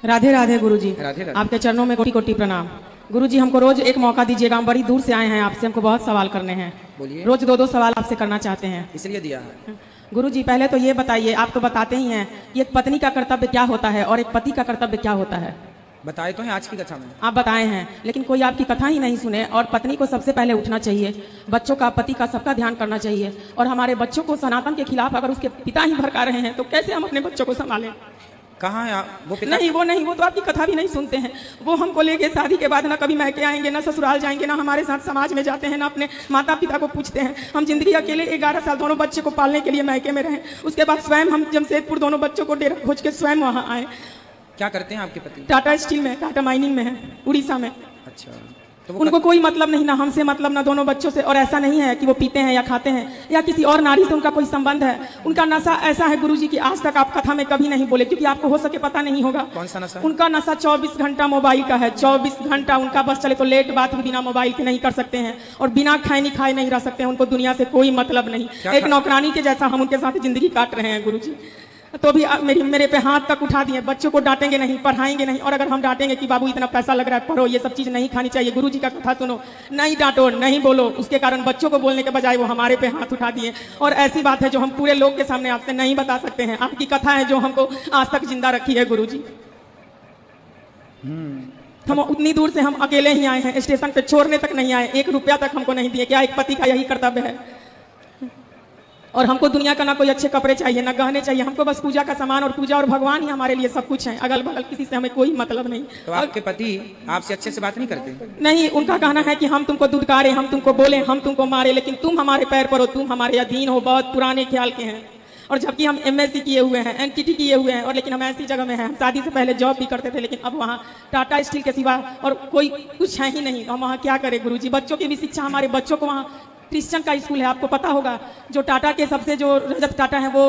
राधे राधे गुरुजी। राधे राधे। आपके चरणों में कोटि कोटि प्रणाम। गुरुजी हमको रोज एक मौका दीजिएगा, हम बड़ी दूर से आए हैं, आपसे हमको बहुत सवाल करने हैं। बोलिए। रोज दो दो सवाल आपसे करना चाहते हैं। इसलिए दिया है। गुरुजी पहले तो ये बताइए, आप तो बताते ही हैं कि एक पत्नी का कर्तव्य क्या होता है और एक पति का कर्तव्य क्या होता है। बताए तो हैं आज की कथा में। आप बताए हैं, लेकिन कोई आपकी कथा ही नहीं सुने। और पत्नी को सबसे पहले उठना चाहिए, बच्चों का, पति का, सबका ध्यान करना चाहिए। और हमारे बच्चों को सनातन के खिलाफ अगर उसके पिता ही भड़का रहे हैं तो कैसे हम अपने बच्चों को संभालें। कहाँ है वो पिता? नहीं, वो तो आपकी कथा भी नहीं सुनते हैं। वो हमको लेके शादी के बाद ना कभी मैके आएंगे, ना ससुराल जाएंगे, ना हमारे साथ समाज में जाते हैं, ना अपने माता पिता को पूछते हैं। हम जिंदगी अकेले 11 साल दोनों बच्चे को पालने के लिए मैके में रहे। उसके बाद स्वयं हम जमशेदपुर दोनों बच्चों को डेरा खोज के स्वयं वहाँ आए। क्या करते हैं आपके पति? टाटा स्टील में, टाटा माइनिंग में है, उड़ीसा में। अच्छा, तो उनको कोई मतलब नहीं, ना हमसे मतलब, ना दोनों बच्चों से। और ऐसा नहीं है कि वो पीते हैं या खाते हैं या किसी और नारी से उनका कोई संबंध है। उनका नशा ऐसा है गुरुजी कि आज तक आप कथा में कभी नहीं बोले, क्योंकि आपको हो सके पता नहीं होगा। कौन सा नशा? उनका नशा 24 घंटा मोबाइल का है। 24 घंटा उनका बस चले तो लेट बात भी बिना मोबाइल के नहीं कर सकते हैं, और बिना खाए नहीं रह सकते हैं। उनको दुनिया से कोई मतलब नहीं। एक नौकरानी के जैसा हम उनके साथ जिंदगी काट रहे हैं गुरुजी। तो भी मेरे पे हाथ तक उठा दिए। बच्चों को डांटेंगे नहीं, पढ़ाएंगे नहीं। और अगर हम डांटेंगे कि बाबू इतना पैसा लग रहा है, पढ़ो, ये सब चीज नहीं खानी चाहिए, गुरुजी का कथा सुनो, नहीं डांटो, नहीं बोलो, उसके कारण बच्चों को बोलने के बजाय वो हमारे पे हाथ उठा दिए। और ऐसी बात है जो हम पूरे लोग के सामने आपसे नहीं बता सकते हैं। आपकी कथा है जो हमको आज तक जिंदा रखी है गुरुजी। हम उतनी दूर से हम अकेले ही आए हैं, स्टेशन पे छोड़ने तक नहीं आए, 1 रुपया तक हमको नहीं दिए। क्या एक पति का यही कर्तव्य है? और हमको दुनिया का ना कोई अच्छे कपड़े चाहिए, ना गहने चाहिए। हमको बस पूजा का सामान, और पूजा और भगवान ही हमारे लिए सब कुछ है। अगल बगल किसी से हमें कोई मतलब नहीं। तो आपके पति आपसे अच्छे से बात नहीं करते? नहीं, उनका कहना है कि हम तुमको दुदकारे, हम तुमको बोले, हम तुमको मारे, लेकिन तुम हमारे पैर पर हो, तुम हमारे अधीन हो। बहुत पुराने ख्याल के हैं। और जबकि हम MSc किए हुए हैं, NTT किए हुए हैं, और लेकिन हम ऐसी जगह में हैं। हम शादी से पहले जॉब भी करते थे, लेकिन अब वहाँ टाटा स्टील के सिवा और कोई कुछ है ही नहीं। हम वहाँ क्या करें गुरुजी? बच्चों की भी शिक्षा, हमारे बच्चों को वहाँ क्रिश्चियन का स्कूल है, आपको पता होगा। जो टाटा के सबसे जो रजत टाटा है वो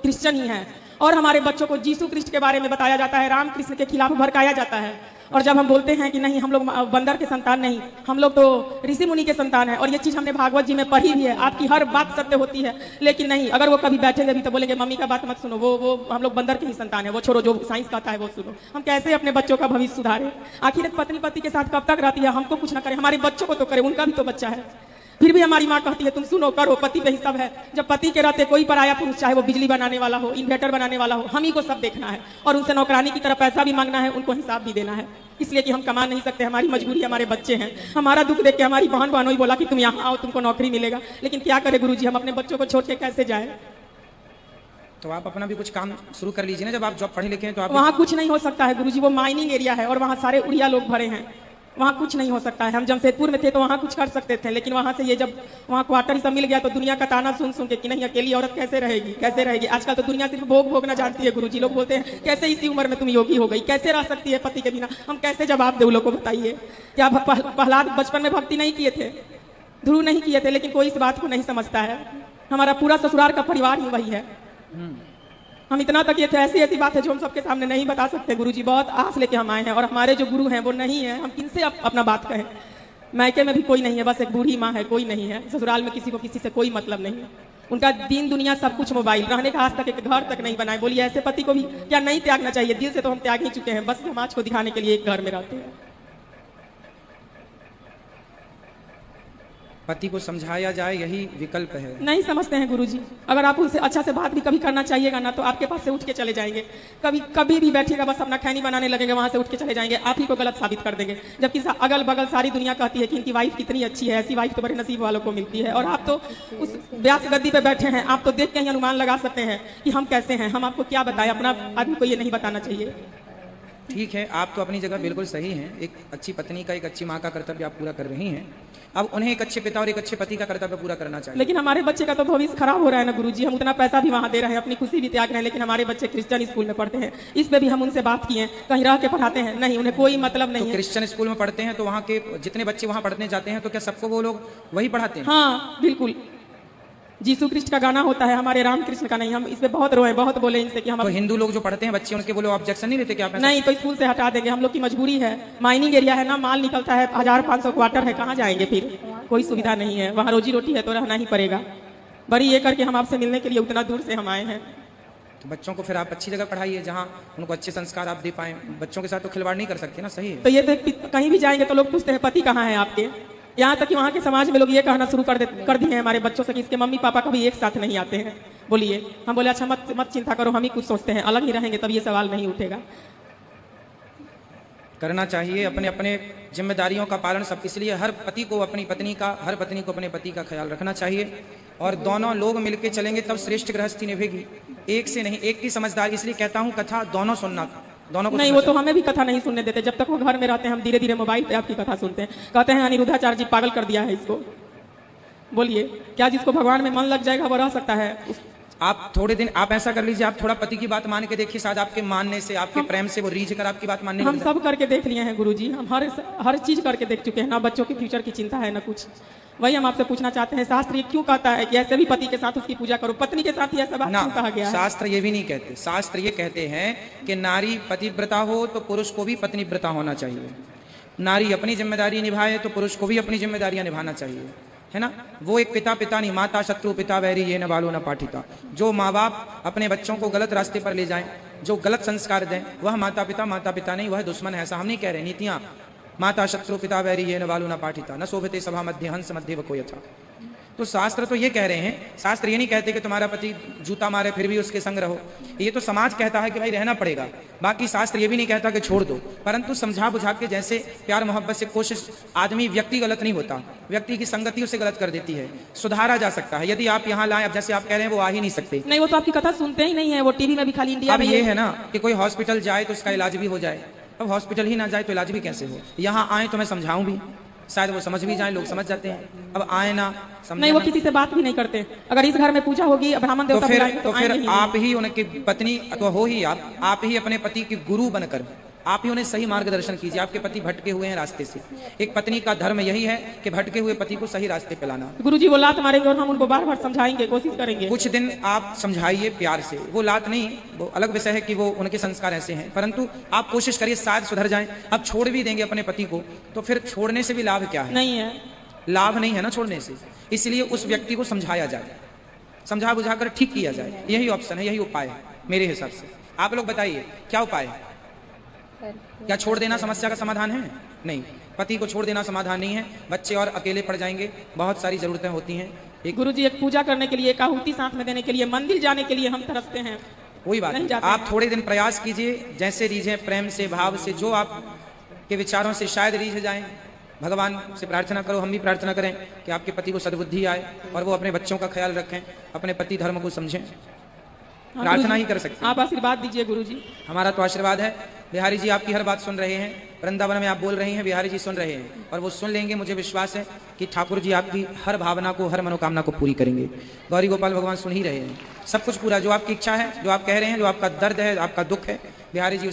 क्रिश्चियन ही है। और हमारे बच्चों को यीशु कृष्ण के बारे में बताया जाता है, राम कृष्ण के खिलाफ भड़काया जाता है। और जब हम बोलते हैं कि नहीं, हम लोग बंदर के संतान नहीं, हम लोग तो ऋषि मुनि के संतान है, और ये चीज हमने भागवत जी में पढ़ी भी है। आपकी हर बात सत्य होती है, लेकिन नहीं, अगर वो कभी बैठेंगे भी तो बोलेंगे मम्मी का बात मत सुनो, वो हम लोग बंदर के ही संतान है, वो छोड़ो, जो साइंस कहता है वो सुनो। हम कैसे अपने बच्चों का भविष्य सुधारे? आखिर एक पत्नी पति के साथ कब तक रहती है? हमको कुछ ना करे, हमारे बच्चों को तो करे, उनका भी तो बच्चा है। फिर भी हमारी माँ कहती है तुम सुनो, करो, पति पे ही सब है। जब पति के रहते कोई पराया पुरुष, चाहे वो बिजली बनाने वाला हो, इन्वर्टर बनाने वाला हो, हम ही को सब देखना है। और उनसे नौकरानी की तरह पैसा भी मांगना है, उनको हिसाब भी देना है। इसलिए कि हम कमा नहीं सकते, हमारी मजबूरी, हमारे बच्चे हैं। हमारा दुख देख के हमारी बहन बहनोई बोला कि तुम यहाँ आओ, तुमको नौकरी मिलेगा। लेकिन क्या करे गुरुजी, हम अपने बच्चों को छोड़ के कैसे जाए? तो आप अपना भी कुछ काम शुरू कर लीजिए ना, जब आप जॉब पढ़े लिखे हैं तो आप। वहाँ कुछ नहीं हो सकता है गुरुजी, वो माइनिंग एरिया है और वहाँ सारे उड़िया लोग भरे हैं। वहाँ कुछ नहीं हो सकता है। हम जमशेदपुर में थे तो वहाँ कुछ कर सकते थे, लेकिन वहाँ से ये जब वहाँ क्वार्टर सब मिल गया तो दुनिया का ताना सुन सुन के कि नहीं, अकेली औरत कैसे रहेगी, कैसे रहेगी। आजकल तो दुनिया सिर्फ भोगना जानती है गुरुजी। लोग बोलते हैं कैसे इसी उम्र में तुम योगी हो गई, कैसे रह सकती है पति के बिना? हम कैसे जवाब दे? लोग को बताइए। क्या प्रहलाद बचपन में भक्ति नहीं किए थे? ध्रुव नहीं किए थे? लेकिन कोई इस बात को नहीं समझता है। हमारा पूरा ससुराल का परिवार ही वही है। हम इतना तक ये थे, ऐसी बात है जो हम सबके सामने नहीं बता सकते गुरुजी। बहुत आस लेके हम आए हैं, और हमारे जो गुरु हैं वो नहीं है। हम किनसे अपना बात कहें? मैके में भी कोई नहीं है, बस एक बूढ़ी माँ है, कोई नहीं है। ससुराल में किसी को किसी से कोई मतलब नहीं है। उनका दीन दुनिया सब कुछ मोबाइल, रहने का आज तक एक घर तक नहीं बनाए। बोलिए ऐसे पति को भी क्या नहीं त्यागना चाहिए? दिल से तो हम त्याग ही चुके हैं, बस समाज को दिखाने के लिए एक घर में रहते हैं। पति को समझाया जाए, यही विकल्प है। नहीं समझते हैं गुरुजी। अगर आप उनसे अच्छा से बात भी कभी करना चाहिएगा ना, तो आपके पास से उठ के चले जाएंगे। कभी भी बैठिएगा, बस अपना खैनी बनाने लगेंगे, वहां से उठ के चले जाएंगे। आप ही को गलत साबित कर देंगे। जबकि अगल बगल सारी दुनिया कहती है कि इनकी वाइफ कितनी अच्छी है, ऐसी वाइफ तो बड़े नसीब वालों को मिलती है। और आप तो उस व्यास गद्दी पे बैठे हैं, आप तो देख के ही अनुमान लगा सकते हैं कि हम कैसे हैं। हम आपको क्या बताएं? अपना आदमी को ये नहीं बताना चाहिए। ठीक है, आप तो अपनी जगह बिल्कुल सही हैं। एक अच्छी पत्नी का, एक अच्छी माँ का कर्तव्य आप पूरा कर रही हैं। अब उन्हें एक अच्छे पिता और एक अच्छे पति का कर्तव्य पूरा करना चाहिए। लेकिन हमारे बच्चे का तो भविष्य खराब हो रहा है ना गुरुजी। हम उतना पैसा भी वहाँ दे रहे हैं, अपनी खुशी भी त्याग रहे हैं, लेकिन हमारे बच्चे क्रिश्चियन स्कूल में पढ़ते हैं। इस पे भी हम उनसे बात किए, कहीं रह के पढ़ाते हैं, नहीं, उन्हें कोई मतलब नहीं है। क्रिश्चियन स्कूल में पढ़ते हैं तो वहाँ के जितने बच्चे वहाँ पढ़ने जाते हैं तो क्या सबको वो लोग वही पढ़ाते हैं? हाँ बिल्कुल। यीशु कृष्ण का गाना होता है, हमारे राम कृष्ण का नहीं। हम इस पे बहुत रोए, बहुत बोले इनसे कि हम तो हिंदू लोग जो पढ़ते हैं बच्चे, उनके बोलो ऑब्जेक्शन नहीं देते क्या? नहीं, तो स्कूल से हटा देंगे। हम लोग की मजबूरी है, माइनिंग एरिया है ना, माल निकलता है, 1500 क्वार्टर है, कहाँ जाएंगे? फिर कोई सुविधा नहीं है। वहाँ रोजी रोटी है तो रहना ही पड़ेगा। बड़ी ये करके हम आपसे मिलने के लिए उतना दूर से हम आए हैं। तो बच्चों को फिर आप अच्छी जगह पढ़ाइए जहाँ उनको अच्छे संस्कार आप दे पाएं। बच्चों के साथ तो खिलवाड़ नहीं कर सकते ना, सही है। तो ये तो कहीं भी जाएंगे तो लोग पूछते हैं पति कहाँ है आपके। यहाँ तक कि वहाँ के समाज में लोग ये कहना शुरू कर दिए हैं हमारे बच्चों से कि इसके मम्मी पापा कभी एक साथ नहीं आते हैं। बोलिए, हम बोले अच्छा मत चिंता करो, हम ही कुछ सोचते हैं, अलग ही रहेंगे तब ये सवाल नहीं उठेगा। करना चाहिए अपने अपने जिम्मेदारियों का पालन सब, इसलिए हर पति को अपनी पत्नी का, हर पत्नी को अपने पति का ख्याल रखना चाहिए और दोनों लोग मिलकर चलेंगे तब श्रेष्ठ गृहस्थी निभेगी। एक से नहीं, एक की समझदारी, इसलिए कहता हूँ कथा दोनों सुनना, दोनों को नहीं। वो तो हमें भी कथा नहीं सुनने देते, जब तक वो घर में रहते हैं हम धीरे धीरे मोबाइल पे आपकी कथा सुनते हैं। कहते हैं अनिरुद्धाचार्य जी पागल कर दिया है इसको। बोलिए, क्या जिसको भगवान में मन लग जाएगा वो रह सकता है? आप थोड़े दिन आप ऐसा कर लीजिए, आप थोड़ा पति की बात मान के देखिए, शायद आपके मानने से, आपके प्रेम से वो रीझ कर आपकी बात मानने हम सब करके देख लिए हैं गुरुजी, हम हर चीज करके देख चुके हैं, ना बच्चों के फ्यूचर की चिंता है ना कुछ। वही हम आपसे पूछना चाहते हैं, शास्त्र ये क्यों कहता है कि ऐसे भी पति के साथ उसकी पूजा करो, पत्नी के साथ ही ऐसा बात क्यों कहा गया है? शास्त्र ये भी नहीं कहते, शास्त्र ये कहते हैं कि नारी पतिव्रता हो तो पुरुष को भी पत्नीव्रता होना चाहिए। नारी अपनी जिम्मेदारी निभाए तो पुरुष को भी अपनी जिम्मेदारियां निभाना चाहिए, है ना। वो एक पिता नहीं, माता शत्रु पिता वैरी ये न बालो न पाठिता। जो माँ बाप अपने बच्चों को गलत रास्ते पर ले जाएं, जो गलत संस्कार दें, वह माता पिता नहीं, वह दुश्मन है। ऐसा हम नहीं कह रहे। नीतियां माता शत्रु पिता वैरी ये न बालो न पाठिता, न शोभते सभा मध्य हंस मध्य वको यथा। तो शास्त्र तो ये कह रहे हैं, शास्त्र ये नहीं कहते कि तुम्हारा पति जूता मारे फिर भी उसके संग रहो। ये तो समाज कहता है कि भाई रहना पड़ेगा, बाकी शास्त्र ये भी नहीं कहता कि छोड़ दो। परंतु समझा बुझा के, जैसे प्यार मोहब्बत से कोशिश, आदमी व्यक्ति गलत नहीं होता, व्यक्ति की संगति उसे गलत कर देती है, सुधारा जा सकता है। यदि आप यहाँ लाए, अब जैसे आप कह रहे हैं वो आ ही नहीं सकते। नहीं, वो तो आपकी कथा सुनते ही नहीं है, वो टीवी में भी खाली इंडिया अब में ये है ना कि कोई हॉस्पिटल जाए तो उसका इलाज भी हो जाए, अब हॉस्पिटल ही ना जाए तो इलाज भी कैसे हो। यहाँ आए तो मैं समझाऊं भी, शायद वो समझ भी जाए, लोग समझ जाते हैं। अब आए ना समझे नहीं, वो किसी से बात भी नहीं करते। अगर इस घर में पूजा होगी, ब्राह्मण देवता बुलाएंगे तो फिर आप ही उनकी पत्नी तो हो ही, आप ही अपने पति की गुरु बनकर आप ही उन्हें सही मार्गदर्शन कीजिए। आपके पति भटके हुए हैं रास्ते से, एक पत्नी का धर्म यही है कि भटके हुए पति को सही रास्ते पे लाना। गुरुजी वो लात मारेंगे और हम उनको बार बार समझाएंगे, कोशिश करेंगे। कुछ दिन आप समझाइए प्यार से, वो लात नहीं, वो अलग विषय है कि वो उनके संस्कार ऐसे हैं, परंतु आप कोशिश करिए शायद सुधर जाएं। अब छोड़ भी देंगे अपने पति को तो फिर छोड़ने से भी लाभ क्या है? नहीं है, लाभ नहीं है ना छोड़ने से। इसलिए उस व्यक्ति को समझाया जाए, समझा बुझाकर ठीक किया जाए, यही ऑप्शन है, यही उपाय है मेरे हिसाब से। आप लोग बताइए क्या उपाय है? क्या छोड़ देना समस्या का समाधान है? नहीं, पति को छोड़ देना समाधान नहीं है। बच्चे और अकेले पड़ जाएंगे, बहुत सारी जरूरतें होती हैं। गुरुजी एक पूजा करने के लिए, एक आहुति साथ में देने के लिए, मंदिर जाने के लिए हम तरसते हैं। कोई बात नहीं, आप थोड़े दिन प्रयास कीजिए, जैसे रीझे प्रेम से, भाव से, जो आप के विचारों से शायद रीझ जाएं। भगवान से प्रार्थना करो, हम भी प्रार्थना करें कि आपके पति को सद्बुद्धि आए और वो अपने बच्चों का ख्याल रखें, अपने पति धर्म को समझें। प्रार्थना ही कर सकते हैं। आप आशीर्वाद दीजिए गुरुजी। हमारा तो आशीर्वाद है। बिहारी जी आपकी हर बात सुन रहे हैं, वृंदावन में आप बोल रही हैं, बिहारी जी सुन रहे हैं और वो सुन लेंगे। मुझे विश्वास है कि ठाकुर जी आपकी हर भावना को, हर मनोकामना को पूरी करेंगे। गौरी गोपाल भगवान सुन ही रहे हैं, सब कुछ पूरा, जो आपकी इच्छा है, जो आप कह रहे हैं, जो आपका दर्द है, आपका दुख है, बिहारी जी